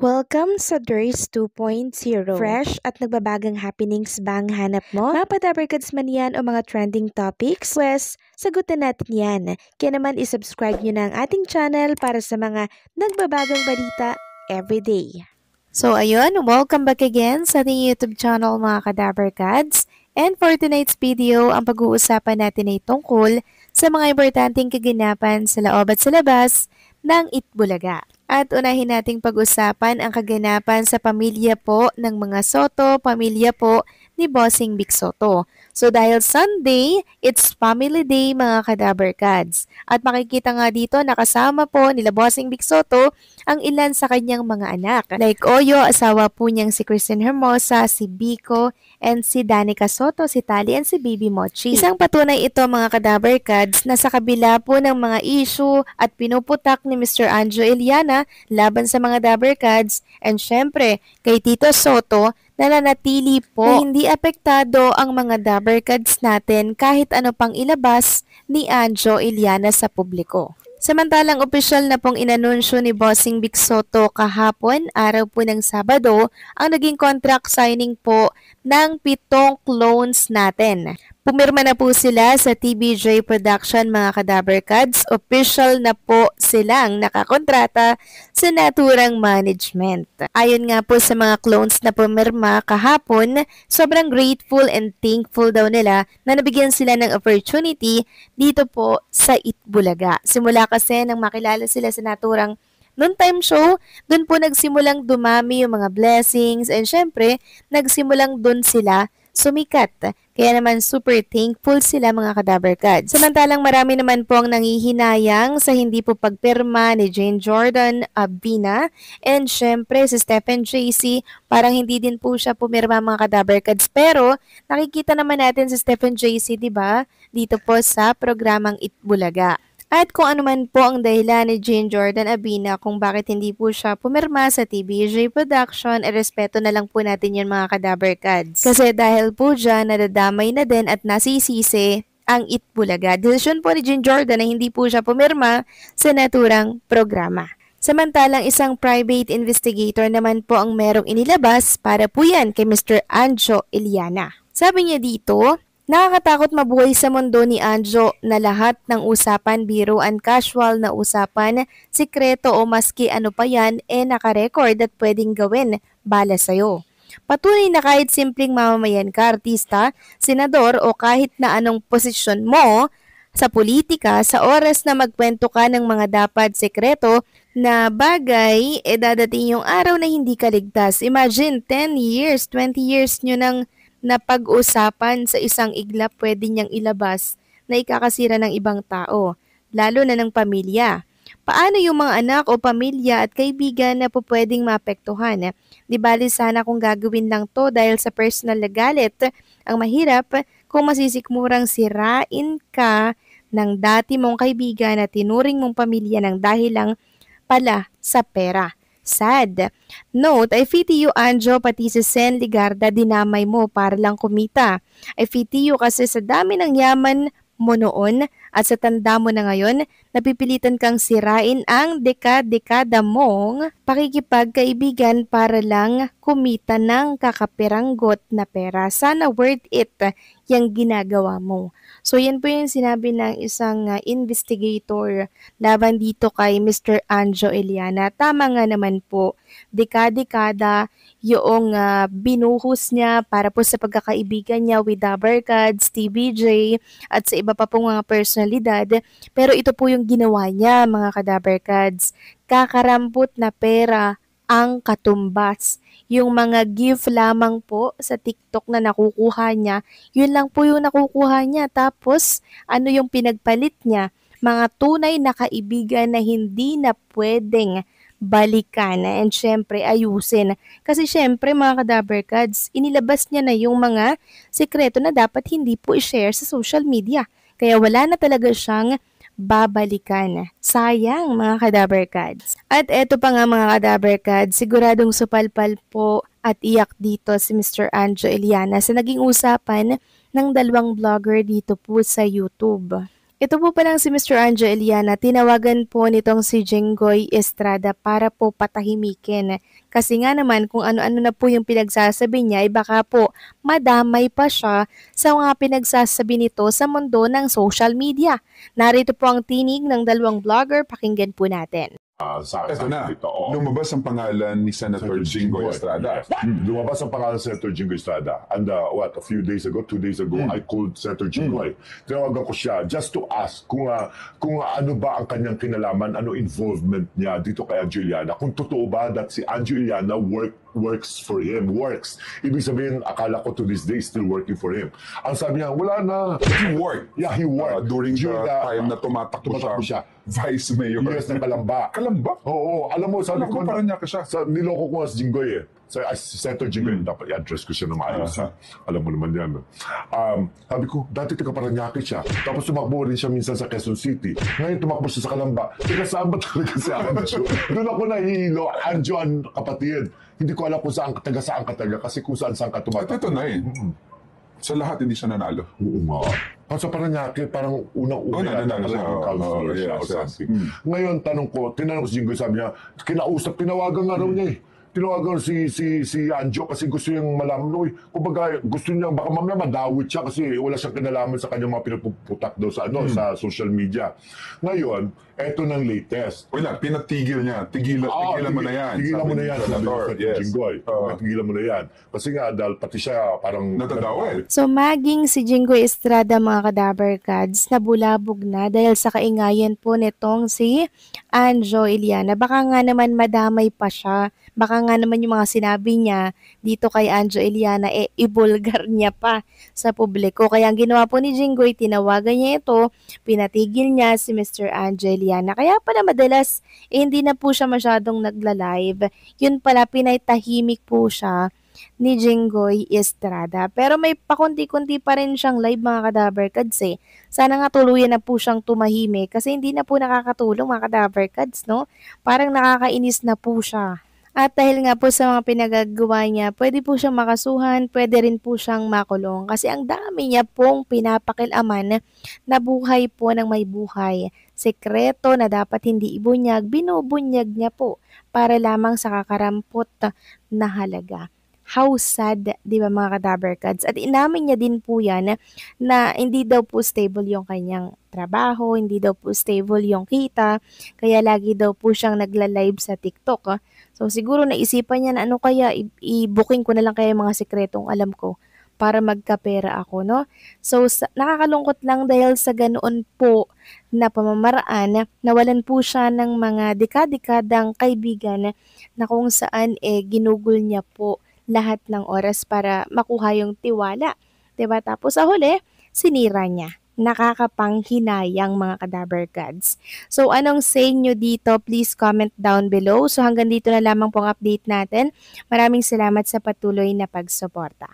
Welcome sa Durs 2.0. Fresh at nagbabagang happenings ba ang hanap mo? Mga padabarkads man yan o mga trending topics? Pues, sagutan natin yan. Kaya naman isubscribe nyo na ang ating channel para sa mga nagbabagang balita everyday. So ayun, welcome back again sa ating YouTube channel mga kadabarkads. And for tonight's video, ang pag-uusapan natin ay tungkol sa mga importanteng kaganapan sa loob at sa labas ng Itbulaga. At unahin nating pag-usapan ang kaganapan sa pamilya po ng mga Soto, pamilya po ni Bossing Vic Soto. So dahil Sunday, it's Family Day mga kadabarkads. At makikita nga dito nakasama po nila Bossing Vic Soto ang ilan sa kanyang mga anak. Like Oyo, asawa po niyang si Kristen Hermosa, si Biko, and si Danica Soto, si Tali, and si Baby Mochi. Isang patunay ito mga kadabarkads na sa kabila po ng mga issue at pinuputak ni Mr. Anjo Eliana laban sa mga dabarkads and syempre kay Tito Soto nananatili po na hindi apektado ang mga dabarkads natin kahit ano pang ilabas ni Anjo Eliana sa publiko. Samantalang opisyal na pong inanunsyo ni Bossing Vic Soto kahapon, araw po ng Sabado, ang naging contract signing po ng 7 clones natin. Pumirma na po sila sa TBJ Production mga kadabarkads. Official na po silang nakakontrata sa naturang management. Ayon nga po sa mga clones na pumirma kahapon, sobrang grateful and thankful daw nila na nabigyan sila ng opportunity dito po sa Itbulaga. Simula kasi nang makilala sila sa naturang noontime show, dun po nagsimulang dumami yung mga blessings and syempre, nagsimulang dun sila sumikat. Kaya naman super thankful sila mga kadabarkads. Samantalang marami naman po ang nangihinayang sa hindi po pagpirma ni Jane Jordan Abina and syempre si Stephen JC parang hindi din po siya pumirma mga kadabarkads. Pero nakikita naman natin si Stephen JC diba dito po sa programang Itbulaga. At kung ano man po ang dahilan ni Jane Jordan Abina kung bakit hindi po siya pumirma sa TBJ Production, respeto na lang po natin yun mga kadabarkads. Kasi dahil po dyan, nadadamay na din at nasisisi ang Itbulaga. Desisyon po ni Jane Jordan na hindi po siya pumirma sa naturang programa. Samantalang isang private investigator naman po ang merong inilabas para po yan kay Mr. Anjo Eliana. Sabi niya dito, nakakatakot mabuhay sa mundo ni Anjo na lahat ng usapan, biruan, casual na usapan, sikreto o maski ano pa yan, nakarecord at pwedeng gawin, bala sa'yo. Patunay na kahit simpleng mamamayan ka, artista, senador o kahit na anong posisyon mo sa politika, sa oras na magkwento ka ng mga dapat sekreto na bagay, dadating yung araw na hindi ka ligtas. Imagine, 10 years, 20 years nyo nang na pag-usapan sa isang iglap pwede niyang ilabas na ikakasira ng ibang tao, lalo na ng pamilya. Paano yung mga anak o pamilya at kaibigan na po pwedeng maapektuhan? Di bali sana kung gagawin lang to dahil sa personal na galit. Ang mahirap kung masisikmurang sirain ka ng dati mong kaibigan na tinuring mong pamilya ng dahil lang pala sa pera. Sad. Note, I pity you Anjo, pati si Sen Ligarda dinamay mo para lang kumita. I pity you kasi sa dami ng yaman mo noon at sa tanda mo na ngayon, napipilitan kang sirain ang dekada mong pakikipagkaibigan para lang kumita ng kakapiranggot na pera. Sana worth it yung ginagawa mo. So yan po yung sinabi ng isang investigator laban dito kay Mr. Anjo Eliana. Tama nga naman po, dekada yung binuhos niya para po sa pagkakaibigan niya with dabarkads, TBJ at sa iba pa pong mga personalidad. Pero ito po yung ginawa niya mga kadabarkads. Kakarampot na pera ang katumbas. Yung mga gift lamang po sa TikTok na nakukuha niya, yun lang po yung nakukuha niya. Tapos, ano yung pinagpalit niya? Mga tunay na kaibigan na hindi na pwedeng balikan and syempre ayusin. Kasi syempre mga kadabarkads, inilabas niya na yung mga sekreto na dapat hindi po i-share sa social media. Kaya wala na talaga siyang babalikan. Sayang mga kadabarkads. At eto pa nga mga kadabarkads, siguradong supalpal po at iyak dito si Mr. Anjo Eliana sa naging usapan ng dalawang vlogger dito po sa YouTube. Ito po palang si Mr. Anjo Eliana, tinawagan po nitong si Jenggoy Estrada para po patahimikin. Kasi nga naman kung ano-ano na po yung pinagsasabi niya, ay baka po madamay pa siya sa mga pinagsasabi nito sa mundo ng social media. Narito po ang tinig ng dalawang vlogger, pakinggan po natin. Ito na, lumabas ang pangalan ni Senator Jinggoy Estrada. Lumabas ang pangalan ni Senator Jinggoy Estrada. And a few days ago, 2 days ago, I called Senator Jinggoy. Tinawagan ko siya just to ask kung ano ba ang kanyang kinalaman, ano involvement niya dito kay Anjo Eliana. Kung totoo ba that si Anjo Eliana works for him. Ibig sabihin, akala ko to this day still working for him. Ang sabi niya, wala na. He worked. Yeah, he worked. During the time na tumatakbo siya. Vice Mayor. Yes, ng Kalamba. Kalamba? Oo, alam mo, sabi ko, parang niya ka siya. Niloko ko nga si Jinggoy eh. Si Senator Jinggoy, dapat i-address ko siya na maayos. Alam mo naman yan. Sabi ko, dati taga Paranaque siya. Tapos tumakbo rin siya minsan sa Quezon City. Ngayon tumakbo siya sa Kalamba. Taga saan ba talaga si Anjo? Doon ako nahihilo. Anjo ang kapatid. Hindi ko alam kung taga saan ka talaga. Kasi kung saan ka tumatakbo. At ito na eh. Sa lahat hindi siya nanalo. Oo nga. Sa Paranaque, parang unang-una nanalo siya. Counselor siya or something. Ngayon, tinanong ko si Jinggoy, sabi niya, tinawagan nga raw niya eh. Tinawagan si Anjo kasi gusto niyang malaman. Kumbaga, gusto niya, baka mamaya madawit siya kasi wala siyang kinalaman sa kanyang mga pinagpuputak daw sa social media. Ngayon, eto ng latest. Wala, pinatigil niya. Tigilan mo na yan. Tigilan mo na yan. Senator, yes. Jinggoy. Tigilan mo na yan. Kasi nga, dahil pati siya parang natadawit. So maging si Jinggoy Estrada mga kadaver gods, nabulabog na dahil sa kaingayan po nitong si Anjo Eliana. Baka nga naman madamay pa siya. Baka nga naman yung mga sinabi niya dito kay Anjo Eliana, ibulgar niya pa sa publiko. Kaya ang ginawa po ni Jinggoy, tinawagan niya ito, pinatigil niya si Mr. Anjo Eliana. Kaya pala madalas, hindi na po siya masyadong nagla-live. Yun pala, pinatahimik po siya ni Jinggoy Estrada. Pero may pakunti-kunti pa rin siyang live mga kadaver kads eh. Sana nga tuluyan na po siyang tumahimik kasi hindi na po nakakatulong mga kadaver kads, no? Parang nakakainis na po siya. At dahil nga po sa mga pinagagawa niya, pwede po siyang makasuhan, pwede rin po siyang makulong. Kasi ang dami niya pong pinapakilaman na buhay po ng may buhay. Sekreto na dapat hindi ibunyag, binubunyag niya po para lamang sa kakarampot na halaga. How sad, di ba mga kadaver kads? At inamin niya din po yan na hindi daw po stable yung kanyang trabaho, hindi daw po stable yung kita, kaya lagi daw po siyang nagla-live sa TikTok. So siguro naisipan niya na ano kaya, i-booking ko na lang kaya yung mga sekretong alam ko para magkapera ako, no? So nakakalungkot lang dahil sa ganoon po na pamamaraan, nawalan po siya ng mga dekadang kaibigan na kung saan ginugol niya po lahat ng oras para makuha yung tiwala. 'Di ba? Tapos sa huli, sinira niya. Nakakapanghinayang mga kadaver gods. So anong say nyo dito? Please comment down below. So hanggang dito na lamang pong update natin. Maraming salamat sa patuloy na pagsuporta.